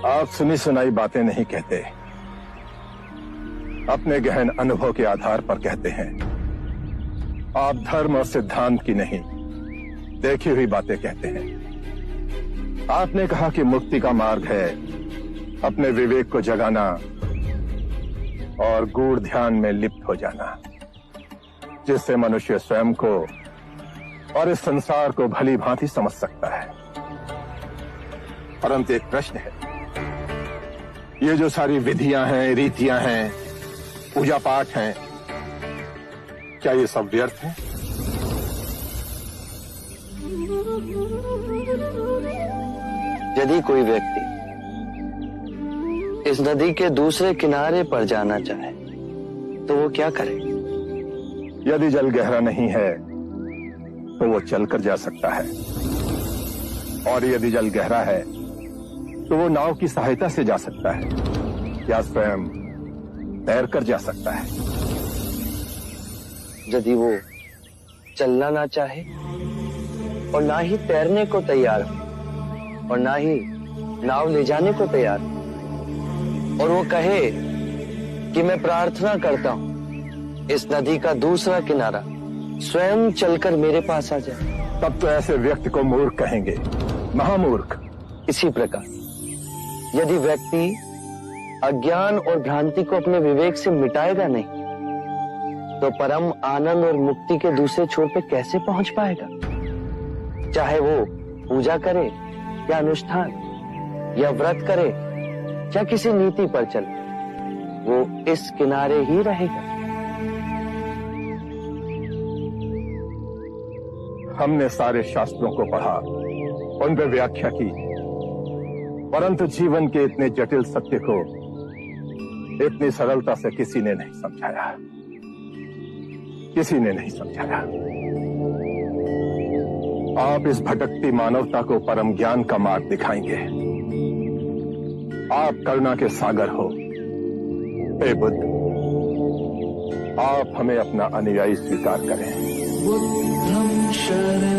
आप सुनी सुनाई बातें नहीं कहते, अपने गहन अनुभव के आधार पर कहते हैं। आप धर्म और सिद्धांत की नहीं, देखी हुई बातें कहते हैं। आपने कहा कि मुक्ति का मार्ग है अपने विवेक को जगाना और गूढ़ ध्यान में लिप्त हो जाना, जिससे मनुष्य स्वयं को और इस संसार को भली भांति समझ सकता है। परंतु एक प्रश्न है, ये जो सारी विधियां हैं, रीतियां हैं, पूजा पाठ हैं, क्या ये सब व्यर्थ है? यदि कोई व्यक्ति इस नदी के दूसरे किनारे पर जाना चाहे तो वो क्या करे? यदि जल गहरा नहीं है तो वो चलकर जा सकता है, और यदि जल गहरा है तो वो नाव की सहायता से जा सकता है या स्वयं तैरकर जा सकता है। यदि वो चलना ना चाहे और ना ही तैरने को तैयार हो और ना ही नाव ले जाने को तैयार हो, और वो कहे कि मैं प्रार्थना करता हूं इस नदी का दूसरा किनारा स्वयं चलकर मेरे पास आ जाए, तब तो ऐसे व्यक्ति को मूर्ख कहेंगे, महामूर्ख। इसी प्रकार यदि व्यक्ति अज्ञान और भ्रांति को अपने विवेक से मिटाएगा नहीं तो परम आनंद और मुक्ति के दूसरे छोर पे कैसे पहुंच पाएगा? चाहे वो पूजा करे या अनुष्ठान या व्रत करे या किसी नीति पर चले, वो इस किनारे ही रहेगा। हमने सारे शास्त्रों को पढ़ा, उन पर व्याख्या की, परंतु जीवन के इतने जटिल सत्य को इतनी सरलता से किसी ने नहीं समझाया, किसी ने नहीं समझाया। आप इस भटकती मानवता को परम ज्ञान का मार्ग दिखाएंगे। आप करुणा के सागर हो। हे बुद्ध, आप हमें अपना अनुयायी स्वीकार करें। बुद्धं शरणं